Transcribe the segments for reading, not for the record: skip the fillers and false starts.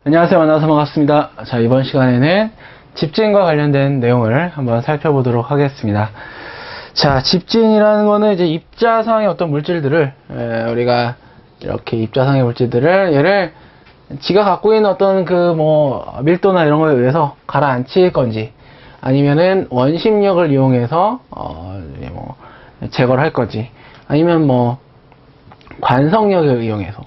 안녕하세요. 만나서 반갑습니다. 자, 이번 시간에는 집진과 관련된 내용을 한번 살펴보도록 하겠습니다. 자, 집진이라는 거는 이제 입자상의 어떤 물질들을 우리가 이렇게 입자상의 물질들을 얘를 지가 갖고 있는 어떤 밀도나 이런 거에 의해서 가라앉힐 건지 아니면은 원심력을 이용해서 제거를 할 건지 아니면 관성력을 이용해서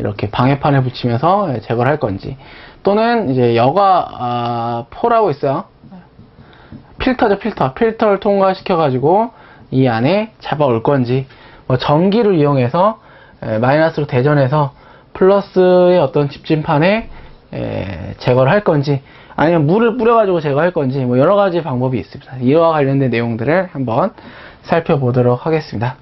이렇게 방해판을 붙이면서 제거를 할 건지 또는 이제 여과포라고 있어요. 필터죠, 필터를 통과시켜 가지고 이 안에 잡아올 건지 전기를 이용해서 마이너스로 대전해서 플러스의 어떤 집진판에 제거를 할 건지 아니면 물을 뿌려가지고 제거할 건지 여러 가지 방법이 있습니다. 이와 관련된 내용들을 한번 살펴보도록 하겠습니다.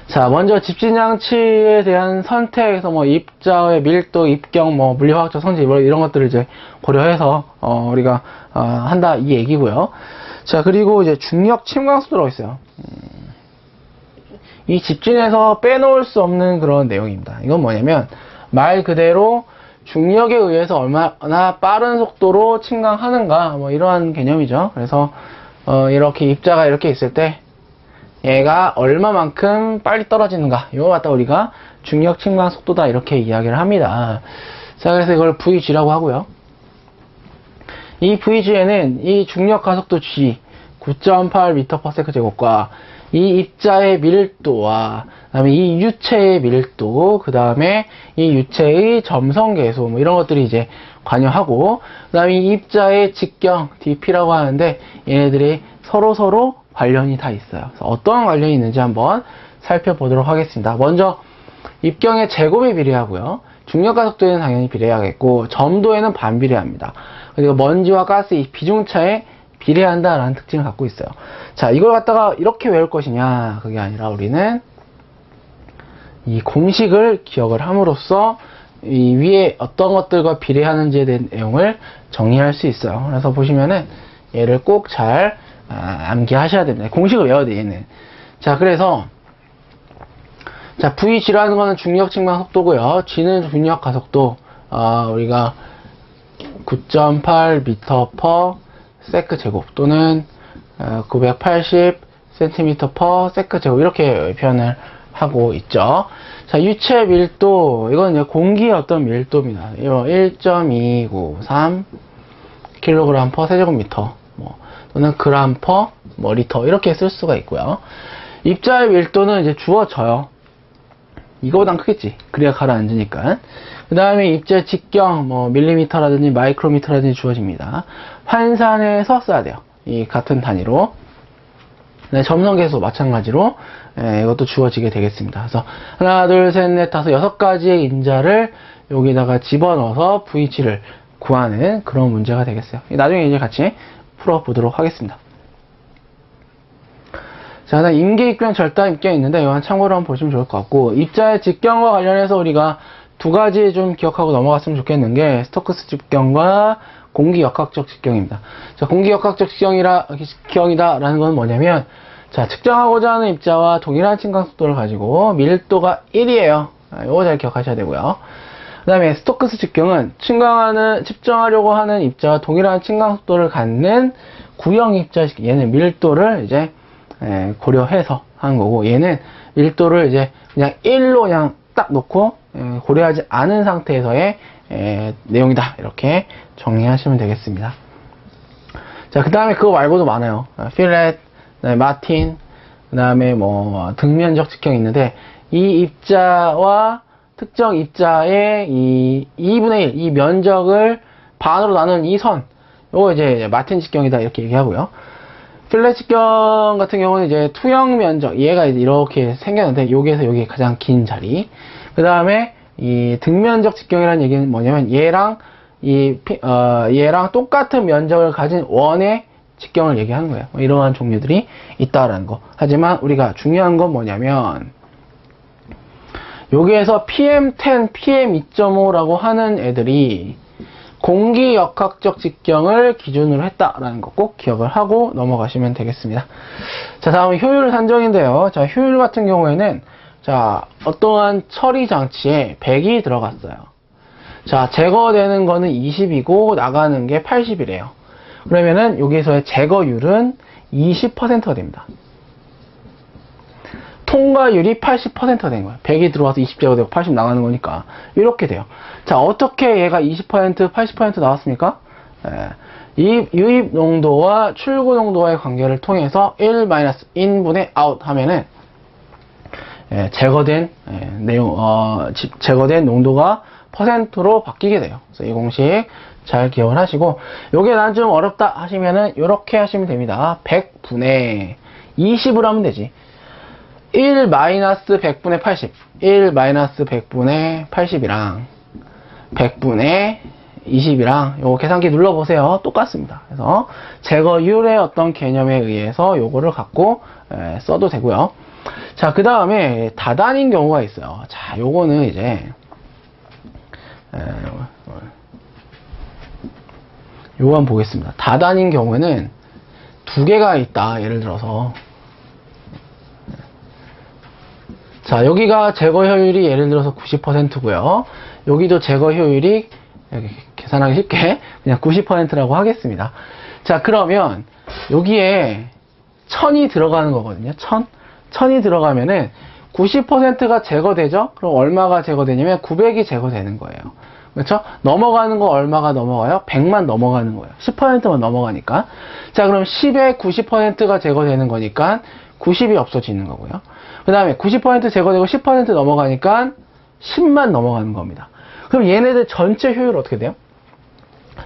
자, 먼저 집진장치에 대한 선택에서 입자의 밀도, 입경, 물리화학적 성질 이런 것들을 이제 고려해서 우리가 한다 이 얘기고요. 자, 그리고 이제 중력 침광速도라고 있어요. 이 집진에서 빼놓을 수 없는 그런 내용입니다. 이건 뭐냐면 말 그대로 중력에 의해서 얼마나 빠른 속도로 침광하는가 이러한 개념이죠. 그래서 이렇게 입자가 이렇게 있을 때 얘가 얼마만큼 빨리 떨어지는가 이거 갖다 우리가 중력 침광 속도다 이렇게 이야기를 합니다. 자, 그래서 이걸 VG라고 하고요. 이 VG에는 이 중력 가속도 G 9.8m/s 제곱과 이 입자의 밀도와 그 다음에 이 유체의 밀도, 그 다음에 이 유체의 점성계수 이런 것들이 이제 관여하고, 그 다음에 이 입자의 직경 dp라고 하는데 얘네들이 서로 관련이 다 있어요. 그래서 어떤 관련이 있는지 한번 살펴보도록 하겠습니다. 먼저 입경의 제곱이 비례하고요. 중력 가속도에는 당연히 비례하겠고 점도에는 반비례합니다. 그리고 먼지와 가스 이 비중차에 비례한다라는 특징을 갖고 있어요. 자, 이걸 갖다가 이렇게 외울 것이냐 그게 아니라 우리는 이 공식을 기억을 함으로써 이 위에 어떤 것들과 비례하는지에 대한 내용을 정리할 수 있어요. 그래서 보시면은 얘를 꼭 잘 암기하셔야 됩니다. 공식을 외워야 돼, 얘는. 자, 그래서 자, VG라는 거는 중력 침광 속도고요. G는 중력 가속도. 우리가 9.8m/s 제곱 또는 980cm/s 제곱 이렇게 표현을 하고 있죠. 자, 유체 밀도 이건 이제 공기의 어떤 밀도입니다. 1.293 kg/세제곱미터 또는 g/리터 이렇게 쓸 수가 있고요. 입자의 밀도는 이제 주어져요. 이거보단 크겠지. 그래야 가라앉으니까. 그 다음에 입자의 직경 밀리미터라든지 마이크로미터라든지 주어집니다. 환산해서 써야 돼요. 이 같은 단위로. 네, 점성계수 마찬가지로 이것도 주어지게 되겠습니다. 그래서 하나, 둘, 셋, 넷, 다섯, 6가지의 인자를 여기다가 집어넣어서 VG를 구하는 그런 문제가 되겠어요. 나중에 이제 같이 풀어보도록 하겠습니다. 자, 그다음 임계 입경, 절단 입경이 있는데 이건 참고로 한번 보시면 좋을 것 같고, 입자의 직경과 관련해서 우리가 두 가지 좀 기억하고 넘어갔으면 좋겠는 게 스토크스 직경과 공기 역학적 직경입니다. 자, 공기 역학적 직경이다라는 건 뭐냐면, 자, 측정하고자 하는 입자와 동일한 침광 속도를 가지고 밀도가 1이에요. 이거 잘 기억하셔야 되고요. 그 다음에 스토크스 직경은 측정하려고 하는 입자와 동일한 침광 속도를 갖는 구형 입자, 얘는 밀도를 이제 고려해서 하는 거고, 얘는 밀도를 이제 그냥 1로 그냥 딱 놓고 고려하지 않은 상태에서의 내용이다 이렇게 정리하시면 되겠습니다. 자, 그 다음에 그거 말고도 많아요. 필렛, 마틴, 그 다음에 등면적 직경이 있는데, 이 입자와 특정 입자의 이 2분의 1, 이 면적을 반으로 나눈 이 선, 요거 이제 마틴 직경이다 이렇게 얘기하고요. 필렛 직경 같은 경우는 이제 투영 면적, 얘가 이제 이렇게 생겼는데 여기에서 여기 가장 긴 자리. 그 다음에 이 등면적 직경이라는 얘기는 뭐냐면 얘랑 얘랑 똑같은 면적을 가진 원의 직경을 얘기하는 거예요. 이러한 종류들이 있다라는 거. 하지만 우리가 중요한 건 뭐냐면 여기에서 PM10, PM2.5라고 하는 애들이 공기 역학적 직경을 기준으로 했다라는 거 꼭 기억을 하고 넘어가시면 되겠습니다. 자, 다음은 효율 산정인데요. 자, 효율 같은 경우에는 자, 어떠한 처리 장치에 100이 들어갔어요. 자, 제거되는 거는 20이고 나가는 게 80이래요. 그러면은 여기서의 제거율은 20%가 됩니다. 통과율이 80%가 된 거예요. 100이 들어와서 20 제거되고 80 나가는 거니까 이렇게 돼요. 자, 어떻게 얘가 20%, 80% 나왔습니까? 유입 농도와 출구 농도와의 관계를 통해서 1-in분의 out 하면은 제거된 제거된 농도가 퍼센트로 바뀌게 돼요. 그래서 이 공식 잘 기억을 하시고, 요게 난 좀 어렵다 하시면은 요렇게 하시면 됩니다. 100분의 20으로 하면 되지. 1-100분의 80 1-100분의 80이랑 100분의 20이랑 요거 계산기 눌러보세요. 똑같습니다. 그래서 제거율의 어떤 개념에 의해서 요거를 갖고 써도 되고요. 자, 그 다음에 다단인 경우가 있어요. 자, 요거는 이제 요거 한번 보겠습니다. 다단인 경우에는 두 개가 있다. 예를 들어서 자, 여기가 제거 효율이 예를 들어서 90%고요. 여기도 제거 효율이 계산하기 쉽게 그냥 90%라고 하겠습니다. 자, 그러면 여기에 1000이 들어가는 거거든요. 1000이 들어가면은 90%가 제거되죠? 그럼 얼마가 제거되냐면 900이 제거되는 거예요. 그렇죠? 넘어가는 거 얼마가 넘어가요? 100만 넘어가는 거예요. 10%만 넘어가니까. 자, 그럼 10에 90%가 제거되는 거니까 90이 없어지는 거고요. 그 다음에 90% 제거되고 10% 넘어가니까 10만 넘어가는 겁니다. 그럼 얘네들 전체 효율 어떻게 돼요?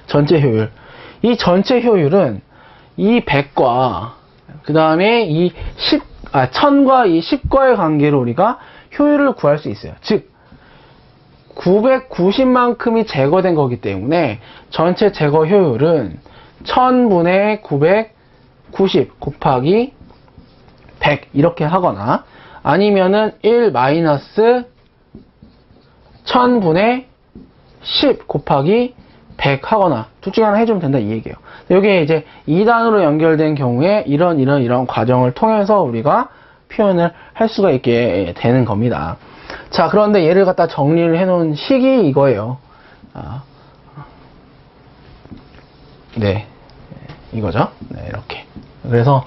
전체 효율. 이 전체 효율은 이 100과 그 다음에 이 1000과 이 10과의 관계로 우리가 효율을 구할 수 있어요. 즉 990만큼이 제거된 거기 때문에 전체 제거 효율은 1000분의 990 곱하기 100 이렇게 하거나, 아니면은 1-1000분의 10 곱하기 100 하거나 둘 중에 하나 해주면 된다 이 얘기예요. 여기에 이제 2단으로 연결된 경우에 이런 과정을 통해서 우리가 표현을 할 수가 있게 되는 겁니다. 자, 그런데 얘를 갖다 정리를 해놓은 식이 이거예요. 네, 이거죠. 네, 이렇게. 그래서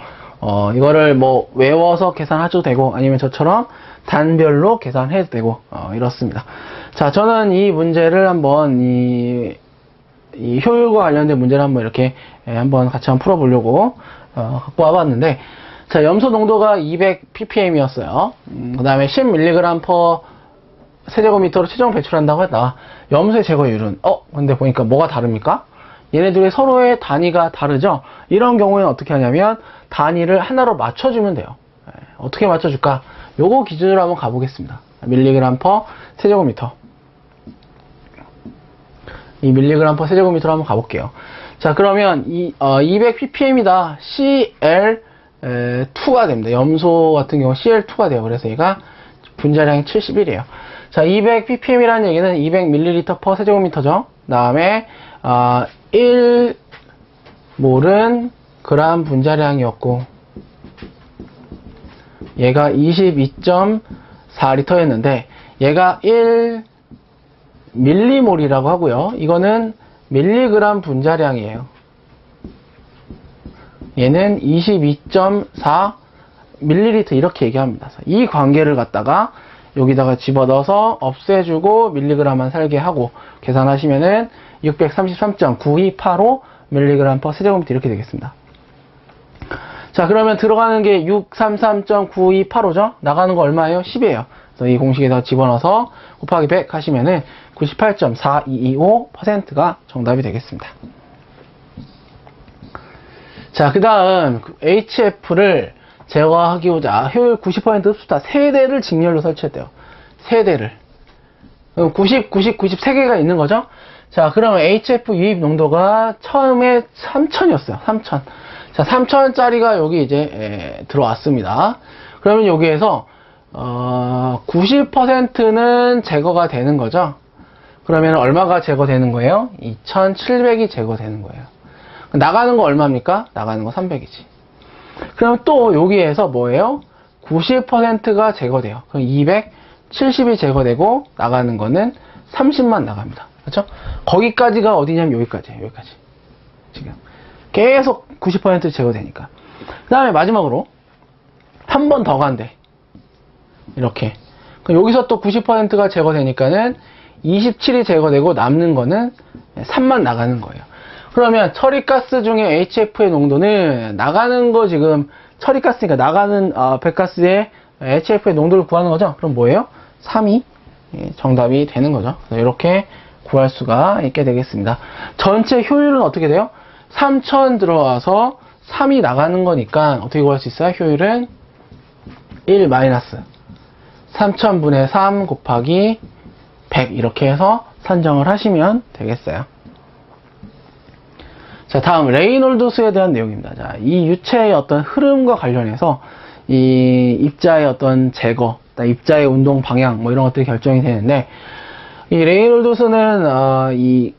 이거를 뭐 외워서 계산하셔도 되고, 아니면 저처럼 단별로 계산해도 되고, 이렇습니다. 자, 저는 이 문제를 한번 이 효율과 관련된 문제를 한번 이렇게 한번 같이 한번 풀어보려고 갖고 와봤는데, 자, 염소 농도가 200ppm이었어요. 그 다음에 10mg per 세제곱미터로 최종 배출한다고 했다. 염소의 제거율은 근데 보니까 뭐가 다릅니까? 얘네들이 서로의 단위가 다르죠? 이런 경우에는 어떻게 하냐면 단위를 하나로 맞춰주면 돼요. 어떻게 맞춰줄까? 요거 기준으로 한번 가보겠습니다. 밀리그램 퍼 세제곱미터. 이 밀리그램 퍼 세제곱미터로 한번 가볼게요. 자, 그러면 200ppm이다. CL2가 됩니다. 염소 같은 경우 CL2가 돼요. 그래서 얘가 분자량이 71이에요. 자, 200ppm이라는 얘기는 200ml per 세제곱미터죠. 그 다음에 1몰은 그램 분자량이었고, 얘가 22.4리터였는데 얘가 1밀리몰이라고 하고요. 이거는 밀리그램 분자량이에요. 얘는 22.4ml 이렇게 얘기합니다. 이 관계를 갖다가 여기다가 집어넣어서 없애주고 밀리그램만 살게 하고 계산하시면은 633.9285 밀리그램 퍼 세제곱미터 이렇게 되겠습니다. 자, 그러면 들어가는 게 633.9285죠? 나가는 거 얼마예요? 10이에요. 그래서 이 공식에다 집어넣어서 곱하기 100 하시면은 98.4225%가 정답이 되겠습니다. 자, 그 다음 HF를 제거하기보다 효율 90% 흡수타 3대를 직렬로 설치했대요. 3대를. 90, 90, 90 3개가 있는 거죠? 자, 그러면 HF 유입 농도가 처음에 3000이었어요. 3000. 자, 3000짜리가 여기 이제 들어왔습니다. 그러면 여기에서 90%는 제거가 되는 거죠. 그러면 얼마가 제거되는 거예요? 2700이 제거되는 거예요. 나가는 거 얼마입니까? 나가는 거 300이지. 그럼 또 여기에서 뭐예요? 90%가 제거돼요. 그럼 270이 제거되고 나가는 거는 30만 나갑니다. 그렇죠? 거기까지가 어디냐면 여기까지예요. 여기까지. 지금 계속 90% 제거되니까. 그 다음에 마지막으로 한 번 더 간대. 이렇게. 그럼 여기서 또 90%가 제거되니까는 27이 제거되고 남는 거는 3만 나가는 거예요. 그러면 처리가스 중에 HF의 농도는 나가는 거 지금 처리가스니까 나가는 배가스의 HF의 농도를 구하는 거죠. 그럼 뭐예요? 3이 정답이 되는 거죠. 이렇게 구할 수가 있게 되겠습니다. 전체 효율은 어떻게 돼요? 3000 들어와서 3이 나가는 거니까 어떻게 구할 수 있어요? 효율은 1 마이너스 3000분의 3 곱하기 100 이렇게 해서 산정을 하시면 되겠어요. 자, 다음 레이놀드수에 대한 내용입니다. 자, 이 유체의 어떤 흐름과 관련해서 이 입자의 어떤 제거, 입자의 운동 방향 뭐 이런 것들이 결정이 되는데, 이 레이놀드수는 이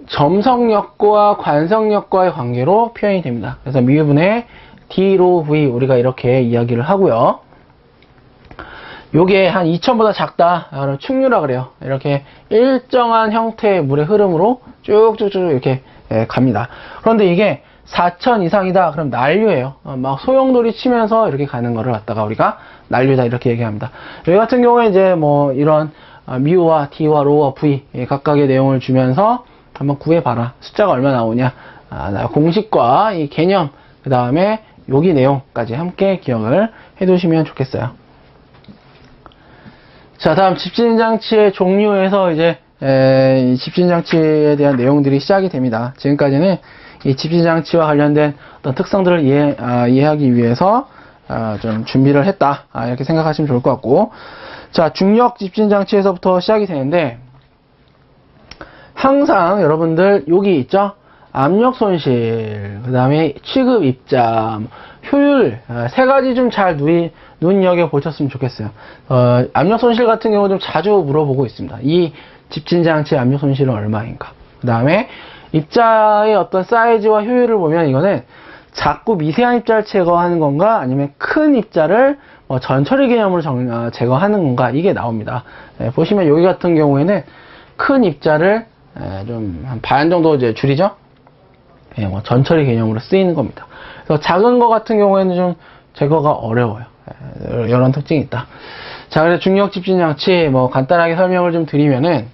점성력과 관성력과의 관계로 표현이 됩니다. 그래서 미분의 D로 V 우리가 이렇게 이야기를 하고요. 요게 한 2000보다 작다. 충류라 그래요. 이렇게 일정한 형태의 물의 흐름으로 쭉쭉쭉 이렇게 갑니다. 그런데 이게 4000 이상이다. 그럼 난류예요. 막 소용돌이 치면서 이렇게 가는 거를 갖다가 우리가 난류다 이렇게 얘기합니다. 여기 같은 경우에 이제 뭐 이런 미우와 D와 로와 V 각각의 내용을 주면서 한번 구해봐라. 숫자가 얼마 나오냐. 공식과 이 개념, 그 다음에 여기 내용까지 함께 기억을 해두시면 좋겠어요. 자, 다음 집진장치의 종류에서 이제 이 집진장치에 대한 내용들이 시작이 됩니다. 지금까지는 이 집진장치와 관련된 어떤 특성들을 이해하기 위해서 좀 준비를 했다. 이렇게 생각하시면 좋을 것 같고, 자, 중력 집진장치에서부터 시작이 되는데, 항상 여러분들 여기 있죠? 압력 손실, 그 다음에 취급 입자, 효율, 세 가지 좀 잘 눈여겨 보셨으면 좋겠어요. 압력 손실 같은 경우 좀 자주 물어보고 있습니다. 이 집진장치의 압력 손실은 얼마인가? 그 다음에 입자의 어떤 사이즈와 효율을 보면 이거는 작고 미세한 입자를 제거하는 건가? 아니면 큰 입자를 뭐 전처리 개념으로 제거하는 건가? 이게 나옵니다. 보시면 여기 같은 경우에는 큰 입자를 좀 한 반 정도 이제 줄이죠? 뭐 전처리 개념으로 쓰이는 겁니다. 그래서 작은 거 같은 경우에는 좀 제거가 어려워요. 이런 특징이 있다. 자, 그래서 중력 집진장치 뭐 간단하게 설명을 좀 드리면은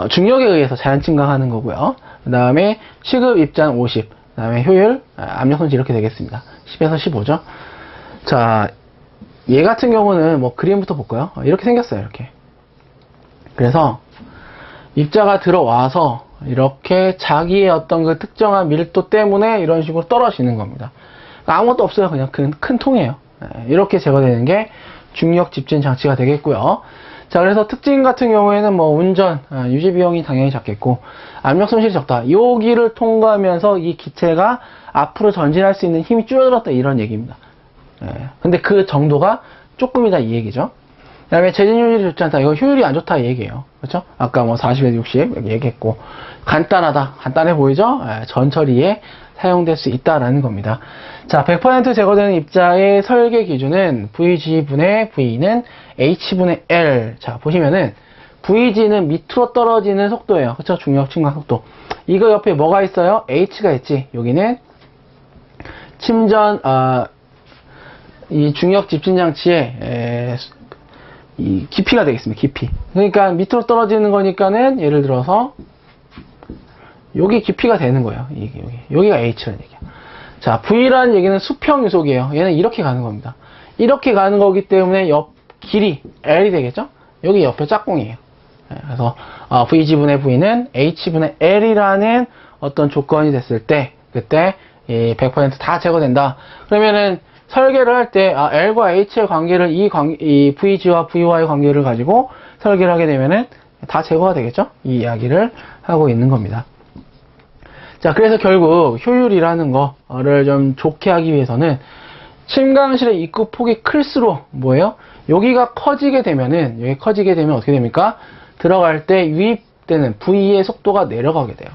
중력에 의해서 자연 침강하는 거고요. 그 다음에 취급 입자는 50, 그 다음에 효율, 압력 손실 이렇게 되겠습니다. 10에서 15죠. 자, 얘 같은 경우는 뭐 그림부터 볼까요? 이렇게 생겼어요. 이렇게. 그래서 입자가 들어와서 이렇게 자기의 어떤 그 특정한 밀도 때문에 이런 식으로 떨어지는 겁니다. 아무것도 없어요. 그냥 큰 통이에요. 이렇게 제거되는 게 중력 집진 장치가 되겠고요. 자, 그래서 특징 같은 경우에는 뭐 운전, 유지 비용이 당연히 작겠고, 압력 손실이 적다. 여기를 통과하면서 이 기체가 앞으로 전진할 수 있는 힘이 줄어들었다. 이런 얘기입니다. 근데 그 정도가 조금이다. 이 얘기죠. 그 다음에 재진율이 좋지 않다. 이거 효율이 안 좋다. 이 얘기예요. 그렇죠? 아까 뭐 40에서 60 얘기했고, 간단하다. 간단해 보이죠? 전처리에 사용될 수 있다라는 겁니다. 자, 100% 제거되는 입자의 설계 기준은 VG분의 V는 H분의 L. 자, 보시면은 VG는 밑으로 떨어지는 속도예요. 그렇죠? 중력 침강 속도. 이거 옆에 뭐가 있어요? H가 있지. 여기는 침전, 이 중력 집진 장치의 이 깊이가 되겠습니다. 깊이. 그러니까 밑으로 떨어지는 거니까는 예를 들어서 여기 깊이가 되는 거예요. 여기가 H라는 얘기야. 자, V라는 얘기는 수평 유속이에요. 얘는 이렇게 가는 겁니다. 이렇게 가는 거기 때문에 옆 길이 L이 되겠죠? 여기 옆에 짝꿍이에요. 그래서 VG분의 V는 H분의 L이라는 어떤 조건이 됐을 때 그때 100% 제거된다. 그러면은 설계를 할 때 L과 H의 관계를 이 VG와 VY의 관계를 가지고 설계를 하게 되면은 다 제거가 되겠죠? 이 이야기를 하고 있는 겁니다. 자, 그래서 결국 효율이라는 거를 좀 좋게 하기 위해서는 침강실의 입구 폭이 클수록 뭐예요? 여기가 커지게 되면은 여기 커지게 되면 어떻게 됩니까? 들어갈 때 유입되는 V의 속도가 내려가게 돼요.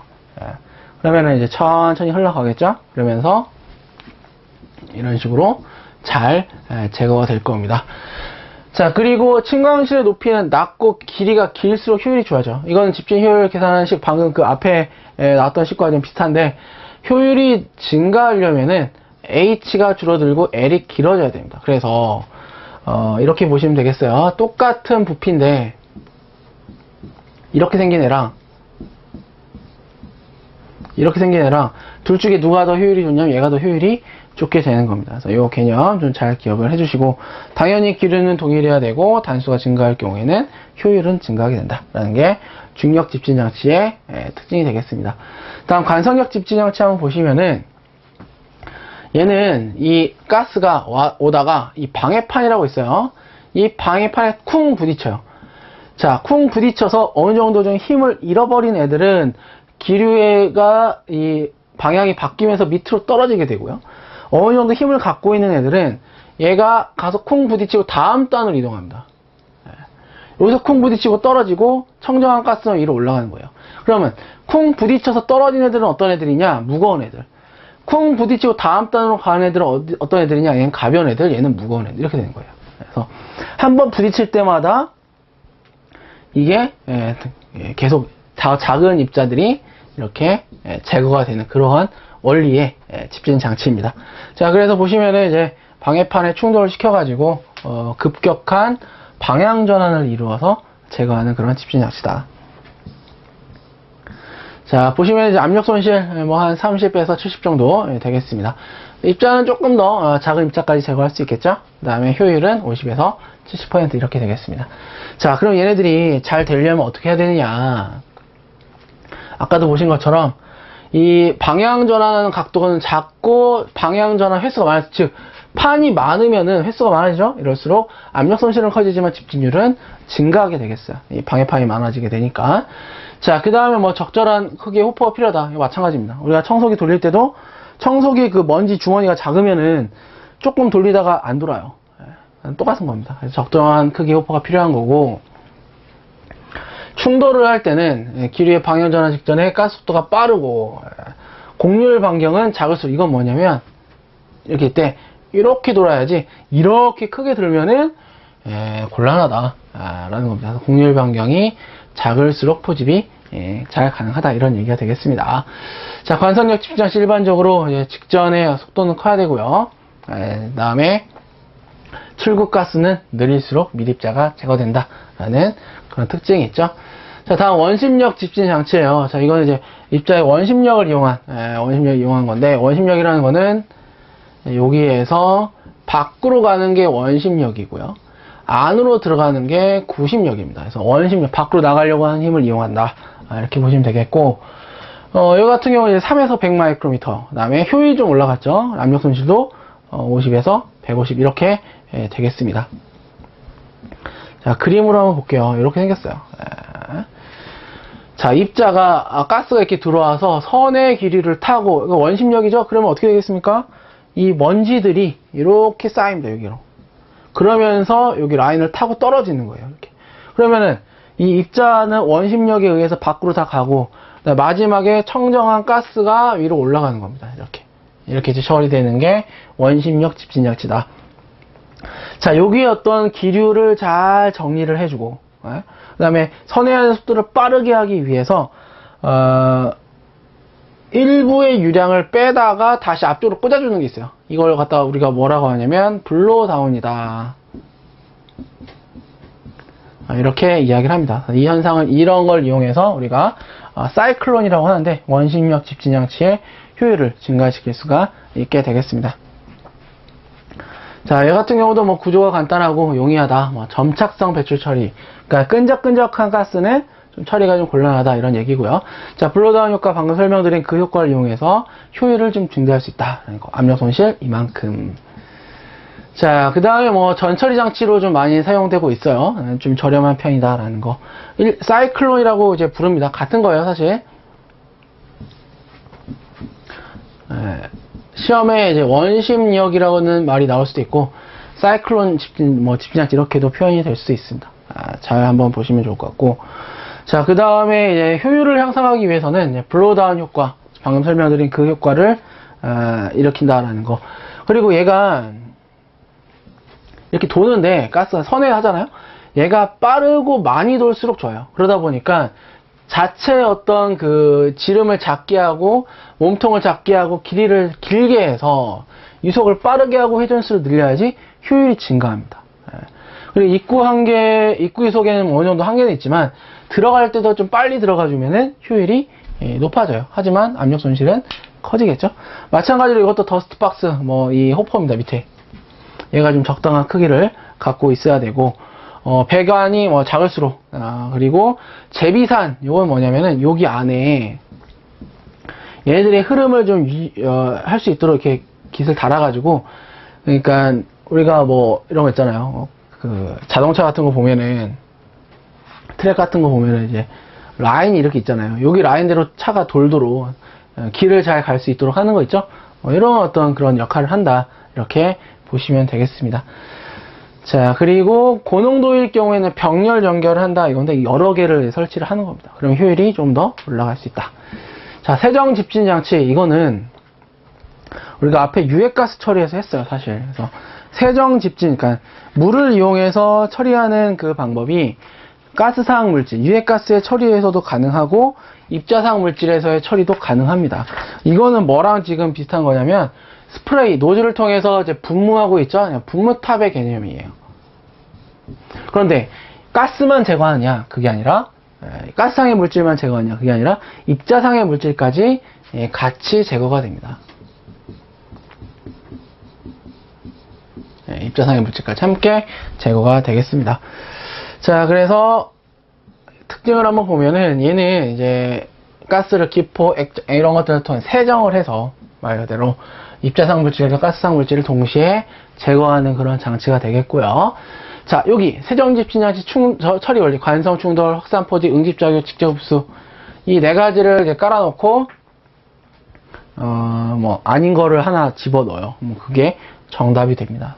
그러면은 이제 천천히 흘러가겠죠? 그러면서 이런 식으로 잘 제거가 될 겁니다. 자, 그리고 침강실의 높이는 낮고 길이가 길수록 효율이 좋아져. 이거는 집진 효율 계산하는 식, 방금 그 앞에 나왔던 식과 좀 비슷한데, 효율이 증가하려면은 H가 줄어들고 L이 길어져야 됩니다. 그래서 이렇게 보시면 되겠어요. 똑같은 부피인데 이렇게 생긴 애랑 이렇게 생긴 애랑 둘 중에 누가 더 효율이 좋냐면 얘가 더 효율이 좋게 되는 겁니다. 그래서 이 개념 좀 잘 기억을 해주시고, 당연히 기류는 동일해야 되고 단수가 증가할 경우에는 효율은 증가하게 된다라는 게 중력 집진 장치의 특징이 되겠습니다. 다음 관성력 집진 장치 한번 보시면은, 얘는 이 가스가 오다가 이 방해판이라고 있어요. 이 방해판에 쿵 부딪혀요. 자, 쿵 부딪혀서 어느 정도 좀 힘을 잃어버린 애들은 기류가 이 방향이 바뀌면서 밑으로 떨어지게 되고요. 어느 정도 힘을 갖고 있는 애들은 얘가 가서 쿵 부딪히고 다음 단으로 이동합니다. 여기서 쿵 부딪히고 떨어지고 청정한 가스는 위로 올라가는 거예요. 그러면 쿵 부딪혀서 떨어진 애들은 어떤 애들이냐? 무거운 애들. 쿵 부딪히고 다음 단으로 가는 애들은 어떤 애들이냐? 얘는 가벼운 애들, 얘는 무거운 애들. 이렇게 되는 거예요. 그래서 한번 부딪힐 때마다 이게 계속 작은 입자들이 이렇게 제거가 되는 그러한 원리의 집진 장치입니다. 자, 그래서 보시면은 이제 방해판에 충돌을 시켜가지고 급격한 방향 전환을 이루어서 제거하는 그런 집진 장치다. 자, 보시면 이제 압력 손실 뭐 한 30에서 70 정도 되겠습니다. 입자는 조금 더 작은 입자까지 제거할 수 있겠죠. 그 다음에 효율은 50에서 70% 이렇게 되겠습니다. 자, 그럼 얘네들이 잘 되려면 어떻게 해야 되느냐? 아까도 보신 것처럼 이 방향 전환하는 각도는 작고 방향 전환 횟수가 많아서, 즉 판이 많으면은 횟수가 많아지죠. 이럴수록 압력 손실은 커지지만 집진율은 증가하게 되겠어요. 이 방해판이 많아지게 되니까. 자, 그 다음에 뭐 적절한 크기의 호포가 필요하다. 이거 마찬가지입니다. 우리가 청소기 돌릴 때도 청소기 그 먼지 주머니가 작으면은 조금 돌리다가 안 돌아요. 똑같은 겁니다. 그래서 적정한 크기의 호포가 필요한 거고, 충돌을 할 때는 기류의 방향 전환 직전에 가스 속도가 빠르고 곡률 반경은 작을수록, 이건 뭐냐면 이렇게 때 이렇게 돌아야지 이렇게 크게 들면은 곤란하다 라는 겁니다. 곡률 반경이 작을수록 포집이 잘 가능하다, 이런 얘기가 되겠습니다. 자, 관성력 집진 장치 일반적으로 직전에 속도는 커야 되고요. 그 다음에 출구 가스는 느릴수록 밀입자가 제거된다 라는 그런 특징이 있죠. 자, 다음 원심력 집진 장치예요. 자, 이거는 이제 입자의 원심력을 이용한 건데, 원심력이라는 거는 여기에서 밖으로 가는 게 원심력이고요, 안으로 들어가는 게 구심력입니다. 그래서 원심력, 밖으로 나가려고 하는 힘을 이용한다, 이렇게 보시면 되겠고, 여기 같은 경우는 3에서 100 마이크로미터, 그 다음에 효율이 좀 올라갔죠. 압력 손실도 50에서 150 이렇게 되겠습니다. 자, 그림으로 한번 볼게요. 이렇게 생겼어요. 자, 입자가 가스가 이렇게 들어와서 선의 길이를 타고, 이거 원심력이죠. 그러면 어떻게 되겠습니까? 이 먼지들이 이렇게 쌓입니다. 여기로. 그러면서 여기 라인을 타고 떨어지는 거예요. 이렇게. 그러면은 이 입자는 원심력에 의해서 밖으로 다 가고, 마지막에 청정한 가스가 위로 올라가는 겁니다. 이렇게 이제 처리되는 게 원심력 집진 장치다. 자, 여기에 어떤 기류를 잘 정리를 해주고, 그 다음에 선회하는 속도를 빠르게 하기 위해서 일부의 유량을 빼다가 다시 앞쪽으로 꽂아주는 게 있어요. 이걸 갖다가 우리가 뭐라고 하냐면 블로다운이다, 이렇게 이야기를 합니다. 이 현상을, 이런 걸 이용해서 우리가 사이클론이라고 하는데, 원심력 집진 장치의 효율을 증가시킬 수가 있게 되겠습니다. 자, 얘 같은 경우도 뭐 구조가 간단하고 용이하다, 뭐 점착성 배출 처리, 그러니까 끈적끈적한 가스는 좀 처리가 좀 곤란하다, 이런 얘기고요. 자, 블로다운 효과, 방금 설명드린 그 효과를 이용해서 효율을 좀 증대할 수 있다, 압력 손실 이만큼. 자, 그 다음에 뭐 전처리 장치로 좀 많이 사용되고 있어요. 좀 저렴한 편이다라는 거. 사이클론이라고 이제 부릅니다. 같은 거예요, 사실. 시험에 이제 원심력이라고는 말이 나올 수도 있고, 사이클론 집진 장치 이렇게도 표현이 될 수 있습니다. 잘 한번 보시면 좋을 것 같고. 자, 그 다음에 이제 효율을 향상하기 위해서는 이제 블로다운 효과, 방금 설명드린 그 효과를 일으킨다라는 거. 그리고 얘가 이렇게 도는데 가스가 선회하잖아요. 얘가 빠르고 많이 돌수록 좋아요. 그러다 보니까 자체 어떤 그 지름을 작게 하고 몸통을 작게 하고 길이를 길게 해서 유속을 빠르게 하고 회전수를 늘려야지 효율이 증가합니다. 그리고 입구 유속에는 어느 정도 한계는 있지만 들어갈 때도 좀 빨리 들어가주면은 효율이 높아져요. 하지만 압력 손실은 커지겠죠. 마찬가지로 이것도 더스트 박스, 뭐 이 호퍼입니다. 밑에 얘가 좀 적당한 크기를 갖고 있어야 되고, 배관이 뭐 작을수록, 그리고 제비산, 요건 뭐냐면은 여기 안에 얘네들의 흐름을 좀 할 수 있도록 이렇게 깃을 달아가지고, 그러니까 우리가 뭐 이런 거 있잖아요. 그 자동차 같은 거 보면은 트랙 같은 거 보면은 이제 라인이 이렇게 있잖아요. 여기 라인대로 차가 돌도록 길을 잘 갈 수 있도록 하는 거 있죠. 이런 어떤 그런 역할을 한다. 이렇게 보시면 되겠습니다. 자, 그리고 고농도일 경우에는 병렬 연결을 한다. 이건데 여러 개를 설치를 하는 겁니다. 그럼 효율이 좀 더 올라갈 수 있다. 자, 세정 집진 장치. 이거는 우리가 앞에 유해가스 처리해서 했어요, 사실. 그래서 세정 집진, 그러니까 물을 이용해서 처리하는 그 방법이 가스상 물질, 유해가스의 처리에서도 가능하고 입자상 물질에서의 처리도 가능합니다. 이거는 뭐랑 지금 비슷한 거냐면 스프레이, 노즐을 통해서 이제 분무하고 있죠. 분무탑의 개념이에요. 그런데 가스만 제거하느냐? 그게 아니라 가스상의 물질만 제거하느냐? 그게 아니라 입자상의 물질까지 같이 제거가 됩니다. 입자상의 물질까지 함께 제거가 되겠습니다. 자, 그래서 특징을 한번 보면은 얘는 이제 가스를 기포, 이런 것들을 통해 세정을 해서 말 그대로 입자상 물질과 가스상 물질을 동시에 제거하는 그런 장치가 되겠고요. 자, 여기 세정 집진 장치 처리 원리, 관성 충돌, 확산 포지, 응집작용, 직접 흡수 이 네 가지를 이렇게 깔아놓고 뭐 아닌 거를 하나 집어 넣어요. 그게 정답이 됩니다.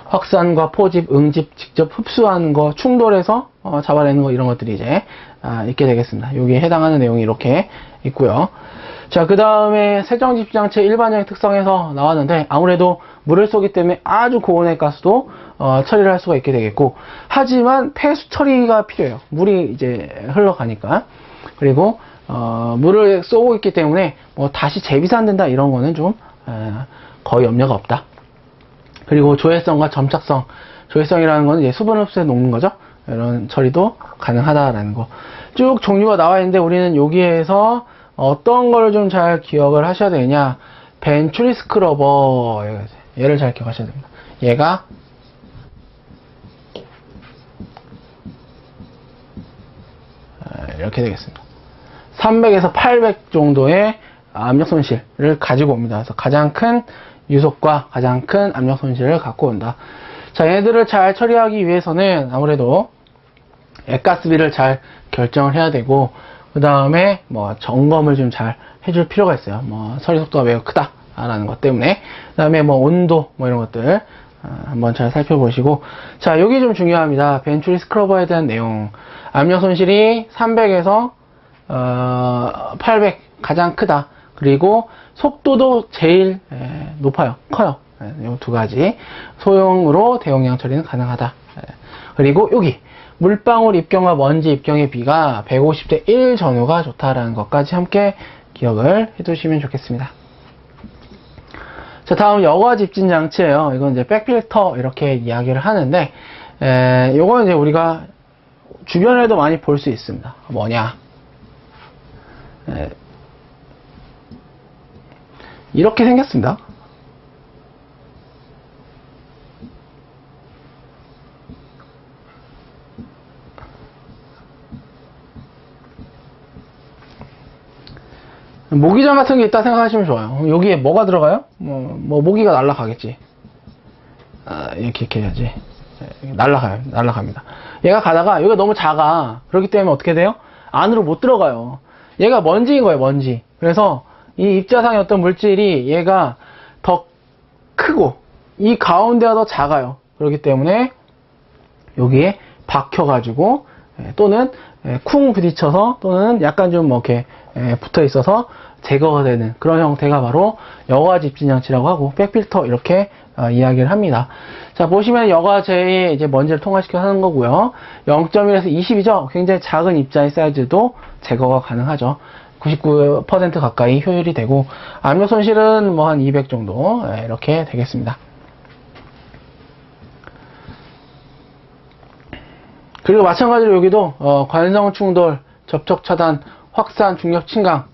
확산과 포집, 응집, 직접 흡수하는 거, 충돌해서 잡아내는 거 이런 것들이 이제 있게 되겠습니다. 여기에 해당하는 내용이 이렇게 있고요. 자, 그 다음에 세정 집진 장치의 일반적인 특성에서 나왔는데 아무래도 물을 쏘기 때문에 아주 고온의 가스도 처리를 할 수가 있게 되겠고, 하지만 폐수 처리가 필요해요. 물이 이제 흘러가니까. 그리고 물을 쏘고 있기 때문에 뭐 다시 재비산된다 이런 거는 좀 거의 염려가 없다. 그리고 조회성과 점착성, 조회성이라는 건 이제 수분 흡수에 녹는 거죠. 이런 처리도 가능하다라는 거. 쭉 종류가 나와 있는데 우리는 여기에서 어떤 걸 좀 잘 기억을 하셔야 되냐. 벤츄리 스크러버, 얘를 잘 기억하셔야 됩니다. 얘가 이렇게 되겠습니다. 300에서 800 정도의 압력 손실을 가지고 옵니다. 그래서 가장 큰 유속과 가장 큰 압력 손실을 갖고 온다. 자, 얘들을 잘 처리하기 위해서는 아무래도 액가스비를 잘 결정을 해야 되고, 그 다음에 뭐 점검을 좀 잘 해줄 필요가 있어요. 뭐 처리 속도가 매우 크다라는 것 때문에. 그 다음에 뭐 온도 뭐 이런 것들 한번 잘 살펴보시고. 자, 여기 좀 중요합니다. 벤츄리 스크러버에 대한 내용. 압력 손실이 300에서 800 가장 크다. 그리고 속도도 제일 높아요. 커요. 이 두 가지. 소형으로 대용량 처리는 가능하다. 그리고 여기 물방울 입경과 먼지 입경의 비가 150대 1 전후가 좋다라는 것까지 함께 기억을 해두시면 좋겠습니다. 자, 다음 여과 집진 장치예요. 이건 이제 백필터 이렇게 이야기를 하는데, 요거는 이제 우리가 주변에도 많이 볼 수 있습니다. 뭐냐? 이렇게 생겼습니다. 모기장 같은 게 있다 생각하시면 좋아요. 여기에 뭐가 들어가요? 뭐 모기가 날아가겠지. 이렇게 해야지. 날아갑니다. 얘가 가다가 여기가 너무 작아. 그렇기 때문에 어떻게 돼요? 안으로 못 들어가요. 얘가 먼지인 거예요, 먼지. 그래서 이 입자상의 어떤 물질이 얘가 더 크고 이 가운데가 더 작아요. 그렇기 때문에 여기에 박혀가지고 또는 쿵 부딪혀서 또는 약간 좀 뭐 이렇게 붙어 있어서 제거가 되는 그런 형태가 바로 여과 집진 장치라고 하고 백필터 이렇게 이야기를 합니다. 자, 보시면 여과제의 이제 먼지를 통과시켜 하는 거고요. 0.1에서 20이죠. 굉장히 작은 입자의 사이즈도 제거가 가능하죠. 99% 가까이 효율이 되고, 압력 손실은 뭐 한 200 정도 이렇게 되겠습니다. 그리고 마찬가지로 여기도 관성 충돌, 접촉 차단, 확산, 중력 침강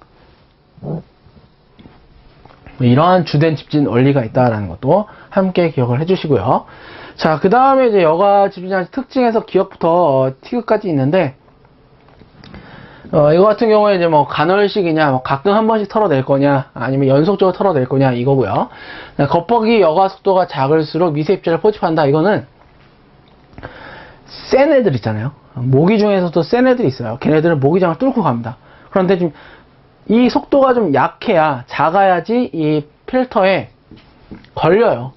이러한 주된 집진 원리가 있다라는 것도 함께 기억을 해주시고요. 자, 그 다음에 이제 여과 집진 장치 특징에서 기억부터 티귿까지 있는데, 이거 같은 경우에 이제 뭐 간헐식이냐, 뭐 가끔 한 번씩 털어낼 거냐, 아니면 연속적으로 털어낼 거냐 이거고요. 겉보기 여과 속도가 작을수록 미세 입자를 포집한다. 이거는 센 애들 있잖아요. 모기 중에서도 센 애들이 있어요. 걔네들은 모기장을 뚫고 갑니다. 그런데 좀 이 속도가 좀 약해야, 작아야지 이 필터에 걸려요.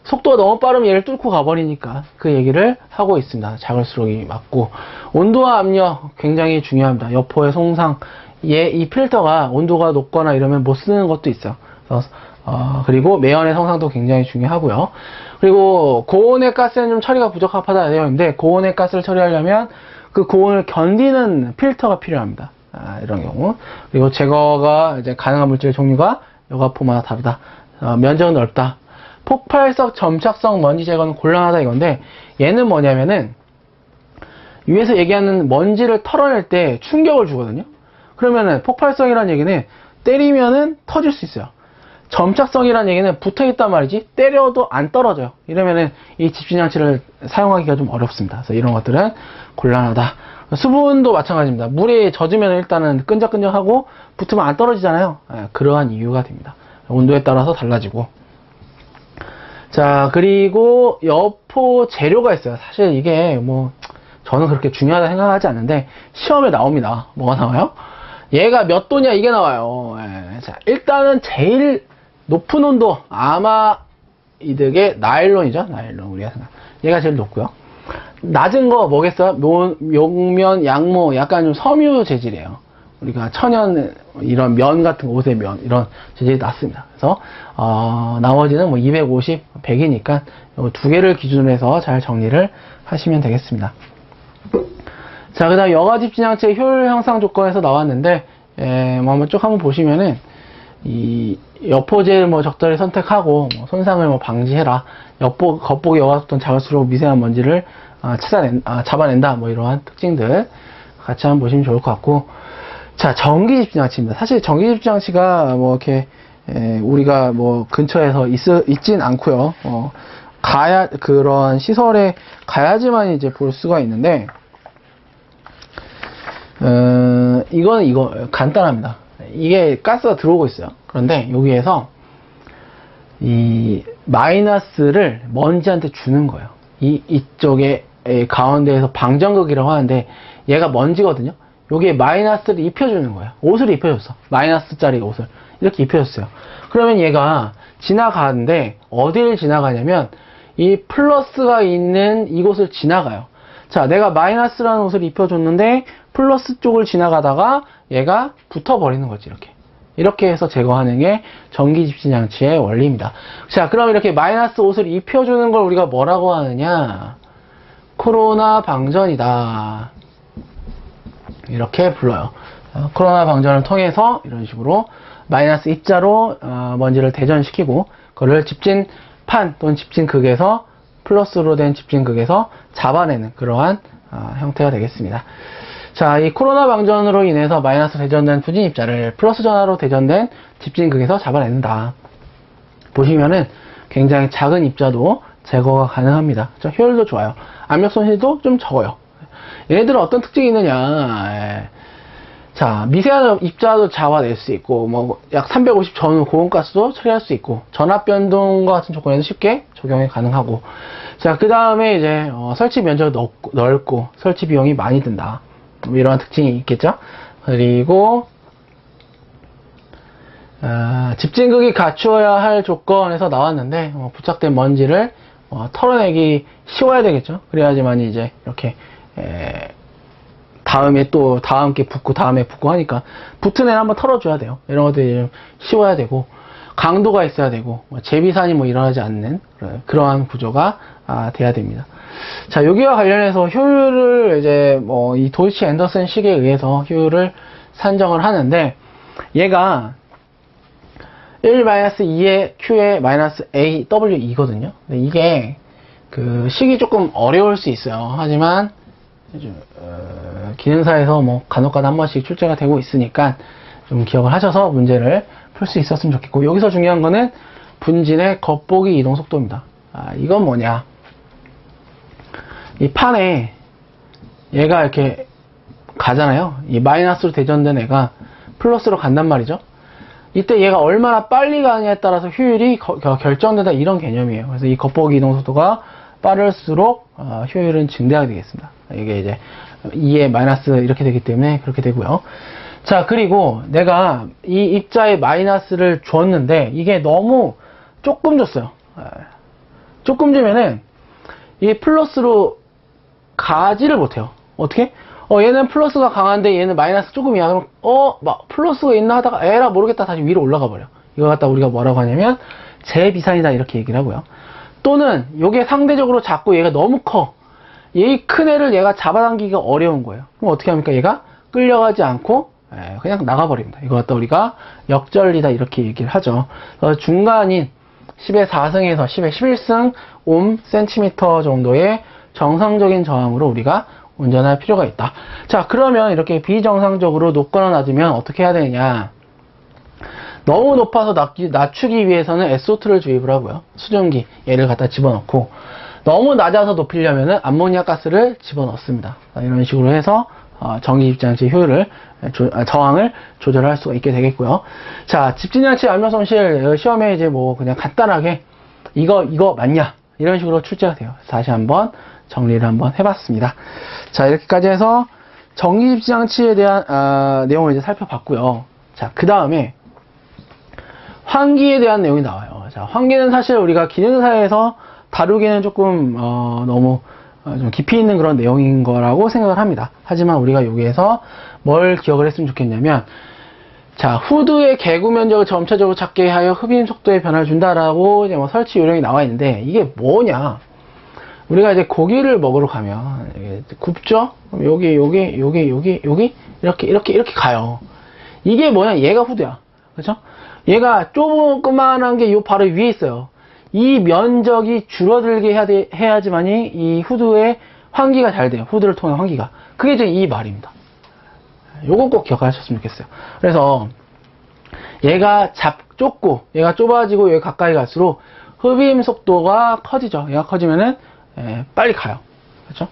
속도가 너무 빠르면 얘를 뚫고 가버리니까 그 얘기를 하고 있습니다. 작을수록이 맞고, 온도와 압력 굉장히 중요합니다. 여포의 송상, 이 필터가 온도가 높거나 이러면 못 쓰는 것도 있어요. 그래서 그리고 매연의 성상도 굉장히 중요하고요. 그리고 고온의 가스는 좀 처리가 부적합하다 되어 있는데, 고온의 가스를 처리하려면 그 고온을 견디는 필터가 필요합니다. 이런 경우. 그리고 제거가 이제 가능한 물질의 종류가 여과포마다 다르다. 면적은 넓다. 폭발성, 점착성 먼지 제거는 곤란하다 이건데, 얘는 뭐냐면은 위에서 얘기하는 먼지를 털어낼 때 충격을 주거든요. 그러면은 폭발성이라는 얘기는 때리면은 터질 수 있어요. 점착성이라는 얘기는 붙어있단 말이지 때려도 안 떨어져요. 이러면은 이 집진장치를 사용하기가 좀 어렵습니다. 그래서 이런 것들은 곤란하다. 수분도 마찬가지입니다. 물에 젖으면 일단은 끈적끈적하고 붙으면 안 떨어지잖아요. 그러한 이유가 됩니다. 온도에 따라서 달라지고. 자, 그리고 여포 재료가 있어요. 사실 이게 뭐 저는 그렇게 중요하다 생각하지 않는데 시험에 나옵니다. 뭐가 나와요? 얘가 몇 도냐 이게 나와요. 자, 일단은 제일 높은 온도 아마 이득의 나일론이죠. 나일론 우리가 생각. 얘가 제일 높고요. 낮은 거 뭐겠어요? 용면, 양모, 약간 좀 섬유 재질이에요. 우리가 천연 이런 면 같은 거, 옷의 면 이런 재질이 낮습니다. 그래서 나머지는 뭐 250, 100이니까 두 개를 기준으로 해서 잘 정리를 하시면 되겠습니다. 자, 그 다음 여과 집진장치의 효율 향상 조건에서 나왔는데, 뭐 한번 쭉 한번 보시면은 이 여포제를 뭐 적절히 선택하고 뭐 손상을 뭐 방지해라. 겉보기 여과 속도는 작을수록 미세한 먼지를 잡아낸다. 뭐 이러한 특징들 같이 한번 보시면 좋을 것 같고. 자, 전기 집진장치입니다. 사실 전기 집진장치가 뭐 이렇게 우리가 뭐 근처에서 있진 않고요. 그런 시설에 가야지만 이제 볼 수가 있는데, 이거 간단합니다. 이게 가스가 들어오고 있어요. 그런데 여기에서 이 마이너스를 먼지한테 주는 거예요. 이쪽에 가운데에서 방전극이라고 하는데, 얘가 먼지거든요. 여기에 마이너스를 입혀주는 거예요. 옷을 입혀줬어. 마이너스짜리 옷을 이렇게 입혀줬어요. 그러면 얘가 지나가는데 어디를 지나가냐면 이 플러스가 있는 이곳을 지나가요. 자, 내가 마이너스라는 옷을 입혀줬는데 플러스 쪽을 지나가다가 얘가 붙어버리는 거지. 이렇게 해서 제거하는 게 전기 집진 장치의 원리입니다. 자, 그럼 이렇게 마이너스 옷을 입혀주는 걸 우리가 뭐라고 하느냐? 코로나 방전이다. 이렇게 불러요. 코로나 방전을 통해서 이런 식으로 마이너스 입자로 먼지를 대전시키고, 그거를 집진판 또는 집진극에서 플러스로 된 집진극에서 잡아내는 그러한 형태가 되겠습니다. 자, 이 코로나 방전으로 인해서 마이너스 대전된 부진 입자를 플러스 전하로 대전된 집진극에서 잡아낸다. 보시면은 굉장히 작은 입자도 제거가 가능합니다. 효율도 좋아요. 압력 손실도 좀 적어요. 얘네들은 어떤 특징이 있느냐? 자, 미세한 입자도 잡아낼 수 있고, 뭐 약 350 전후 고온가스도 처리할 수 있고, 전압 변동과 같은 조건에서 쉽게 적용이 가능하고. 자, 그 다음에 이제 설치 면적이 넓고 설치 비용이 많이 든다. 뭐 이러한 특징이 있겠죠. 그리고 집진극이 갖추어야 할 조건에서 나왔는데, 부착된 먼지를 털어내기 쉬워야 되겠죠. 그래야지만 이제 이렇게 다음에 또 다음 게 붙고 다음에 붙고 하니까 붙은 애는 한번 털어줘야 돼요. 이런 것들이 좀 씌워야 되고 강도가 있어야 되고 재비산이 뭐 일어나지 않는 그러한 구조가 돼야 됩니다. 자, 여기와 관련해서 효율을 이제 뭐 이 도이치 앤더슨 식에 의해서 효율을 산정을 하는데 얘가 1-2의 Q의 -AW2거든요. 근데 이게 그 식이 조금 어려울 수 있어요. 하지만 기능사에서 뭐 간혹가다 한 번씩 출제가 되고 있으니까 좀 기억을 하셔서 문제를 풀 수 있었으면 좋겠고, 여기서 중요한 거는 분진의 겉보기 이동 속도입니다. 이건 뭐냐, 이 판에 얘가 이렇게 가잖아요. 이 마이너스로 대전된 애가 플러스로 간단 말이죠. 이때 얘가 얼마나 빨리 가느냐에 따라서 효율이 결정된다, 이런 개념이에요. 그래서 이 겉보기 이동 속도가 빠를수록 효율은 증대하게 되겠습니다. 이게 이제 2의 마이너스 이렇게 되기 때문에 그렇게 되고요. 자, 그리고 내가 이 입자에 마이너스를 줬는데 이게 너무 조금 줬어요. 조금 주면은 이 플러스로 가지를 못해요. 어떻게? 얘는 플러스가 강한데 얘는 마이너스 조금이야. 그럼 막 플러스가 있나 하다가 에라 모르겠다 다시 위로 올라가 버려. 이거 갖다 우리가 뭐라고 하냐면 재비산이다, 이렇게 얘기를 하고요. 또는 요게 상대적으로 작고 얘가 너무 커. 이 큰 애를 얘가 잡아당기기가 어려운 거예요. 그럼 어떻게 합니까? 얘가 끌려가지 않고 그냥 나가버립니다. 이거 갖다 우리가 역전리다, 이렇게 얘기를 하죠. 중간인 10의 4승에서 10의 11승 옴 센티미터 정도의 정상적인 저항으로 우리가 운전할 필요가 있다. 자, 그러면 이렇게 비정상적으로 높거나 낮으면 어떻게 해야 되느냐. 너무 높아서 낮추기 위해서는 SO2를 주입을 하고요. 수증기 얘를 갖다 집어넣고, 너무 낮아서 높이려면은 암모니아 가스를 집어넣습니다. 이런 식으로 해서 전기집진장치 효율을 저항을 조절할 수가 있게 되겠고요. 자, 집진장치 압력 손실 시험에 이제 뭐 그냥 간단하게 이거 맞냐, 이런 식으로 출제가 돼요. 다시 한번 정리를 한번 해봤습니다. 자, 이렇게까지 해서 전기집진장치에 대한 내용을 이제 살펴봤고요. 자, 그 다음에 환기에 대한 내용이 나와요. 자, 환기는 사실 우리가 기능사에서 다루기는 조금 너무 좀 깊이 있는 그런 내용인 거라고 생각을 합니다. 하지만 우리가 여기에서 뭘 기억을 했으면 좋겠냐면, 자, 후드의 개구 면적을 점차적으로 작게 하여 흡입 속도에 변화를 준다라고 이제 뭐 설치 요령이 나와 있는데, 이게 뭐냐? 우리가 이제 고기를 먹으러 가면 굽죠? 여기 이렇게 가요. 이게 뭐냐? 얘가 후드야. 그렇죠? 얘가 조그만한 게 요 바로 위에 있어요. 이 면적이 줄어들게 해야지만이 이 후드의 환기가 잘 돼요. 후드를 통한 환기가. 그게 이제 이 말입니다. 요거 꼭 기억하셨으면 좋겠어요. 그래서 얘가 좁고 얘가 좁아지고 얘가 가까이 갈수록 흡입 속도가 커지죠. 얘가 커지면은 빨리 가요. 그렇죠?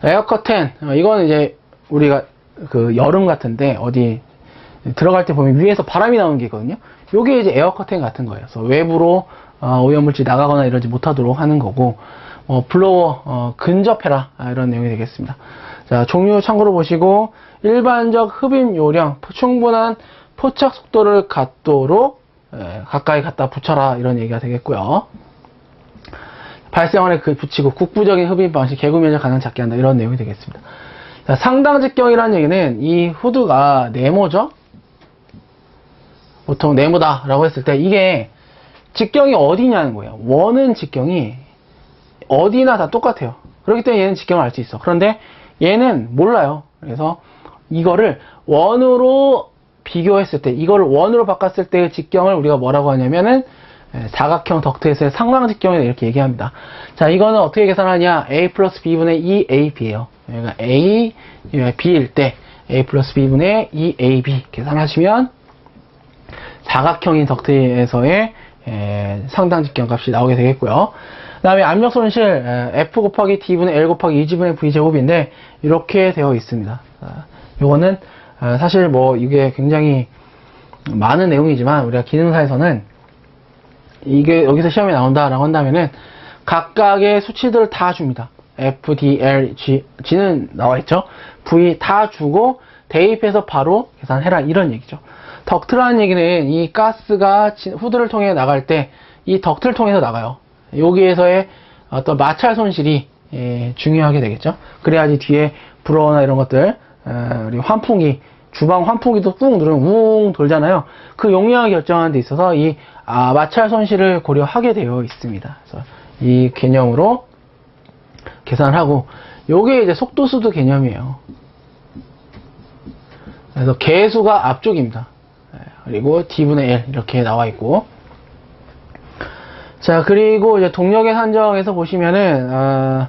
에어 커튼, 이거는 이제 우리가 그 여름 같은데 어디 들어갈 때 보면 위에서 바람이 나오는 게 있거든요. 요게 이제 에어 커튼 같은 거예요. 그래서 외부로 오염물질이 나가거나 이러지 못하도록 하는 거고, 블로워 근접해라, 이런 내용이 되겠습니다. 자, 종류 참고로 보시고, 일반적 흡입 요령, 충분한 포착 속도를 갖도록 가까이 갖다 붙여라, 이런 얘기가 되겠고요. 발생원에 붙이고 국부적인 흡입 방식, 개구 면적 가능 작게 한다, 이런 내용이 되겠습니다. 자, 상당 직경이라는 얘기는 이 후드가 네모죠? 보통 네모다라고 했을 때 이게 직경이 어디냐는 거예요. 원은 직경이 어디나 다 똑같아요. 그렇기 때문에 얘는 직경을 알 수 있어. 그런데 얘는 몰라요. 그래서 이거를 원으로 비교했을 때, 이거를 원으로 바꿨을 때의 직경을 우리가 뭐라고 하냐면은 사각형 덕트에서의 상당 직경을 이렇게 얘기합니다. 자, 이거는 어떻게 계산하냐? A 플러스 B분의 2AB예요. 그러니까 A, B일 때 A 플러스 B분의 2AB 계산하시면 사각형인 덕트에서의 상당 직경 값이 나오게 되겠고요. 그 다음에 압력 손실 F 곱하기 D분의 L 곱하기 2G분의 V제곱인데 이렇게 되어 있습니다. 요거는 사실 뭐 이게 굉장히 많은 내용이지만 우리가 기능사에서는 이게 여기서 시험에 나온다라고 한다면은 각각의 수치들을 다 줍니다. F, D, L, G는 나와 있죠. V 다 주고 대입해서 바로 계산해라, 이런 얘기죠. 덕트라는 얘기는 이 가스가 후드를 통해 나갈 때 이 덕트를 통해서 나가요. 여기에서의 어떤 마찰 손실이 중요하게 되겠죠. 그래야지 뒤에 브로어나 이런 것들 우리 환풍기, 주방 환풍기도 꾹 누르면 웅 돌잖아요. 그 용량을 결정하는 데 있어서 이 마찰 손실을 고려하게 되어 있습니다. 그래서 이 개념으로 계산을 하고, 요게 이제 속도수도 개념이에요. 그래서 개수가 앞쪽입니다. 그리고 D분의 L 이렇게 나와 있고, 자, 그리고 이제 동력의 산정에서 보시면은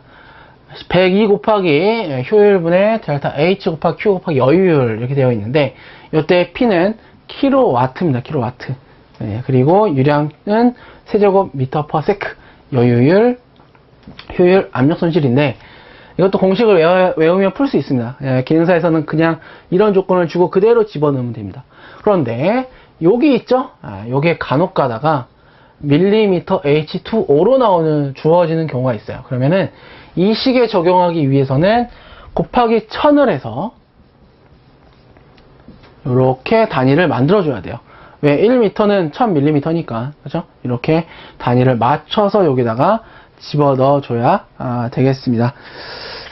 102 곱하기 효율분의 델타 H 곱하기 Q 곱하기 여유율 이렇게 되어 있는데, 이때 P는 킬로와트입니다. 킬로와트. 네, 그리고 유량은 세제곱 미터 퍼 세크, 여유율, 효율, 압력 손실인데, 이것도 공식을 외우면 풀 수 있습니다. 예, 기능사에서는 그냥 이런 조건을 주고 그대로 집어넣으면 됩니다. 그런데 여기 있죠? 요게 간혹 가다가 밀리미터 H2O로 주어지는 경우가 있어요. 그러면은 이 식에 적용하기 위해서는 곱하기 1000을 해서 이렇게 단위를 만들어줘야 돼요. 왜? 1m는 1000mm니까. 그죠? 이렇게 단위를 맞춰서 여기다가 집어넣어 줘야 되겠습니다.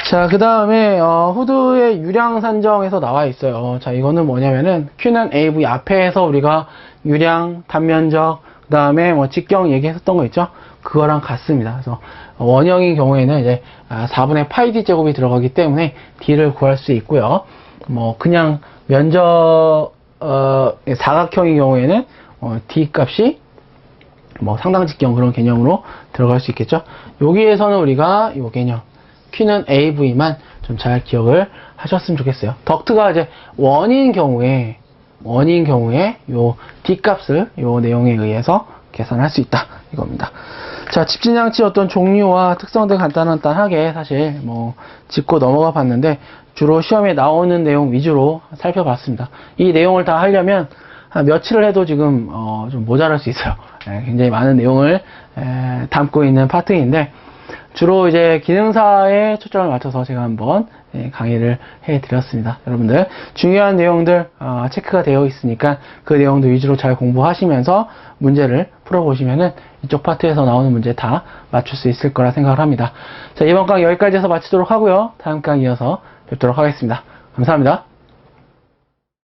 자, 그 다음에 후드의 유량 산정에서 나와 있어요. 자, 이거는 뭐냐면은 Q는 AV 앞에서 우리가 유량, 단면적, 그 다음에 뭐 직경 얘기했었던 거 있죠? 그거랑 같습니다. 그래서 원형인 경우에는 이제 4분의 파이 D 제곱이 들어가기 때문에 D를 구할 수 있고요. 뭐 그냥 면적 사각형인 경우에는 D 값이 뭐 상당 직경 그런 개념으로 들어갈 수 있겠죠. 여기에서는 우리가 이 개념 Q는 AV만 좀 잘 기억을 하셨으면 좋겠어요. 덕트가 이제 원인 경우에 요 D 값을 요 내용에 의해서 계산할 수 있다 이겁니다. 자, 집진장치 어떤 종류와 특성들 간단하게 사실 뭐 짚고 넘어가 봤는데, 주로 시험에 나오는 내용 위주로 살펴봤습니다. 이 내용을 다 하려면 한 며칠을 해도 지금 좀 모자랄 수 있어요. 굉장히 많은 내용을 담고 있는 파트인데, 주로 이제 기능사에 초점을 맞춰서 제가 한번 강의를 해드렸습니다. 여러분들 중요한 내용들 체크가 되어 있으니까 그 내용들 위주로 잘 공부하시면서 문제를 풀어보시면은 이쪽 파트에서 나오는 문제 다 맞출 수 있을 거라 생각을 합니다. 자, 이번 강의 여기까지 해서 마치도록 하고요. 다음 강의 이어서 뵙도록 하겠습니다. 감사합니다.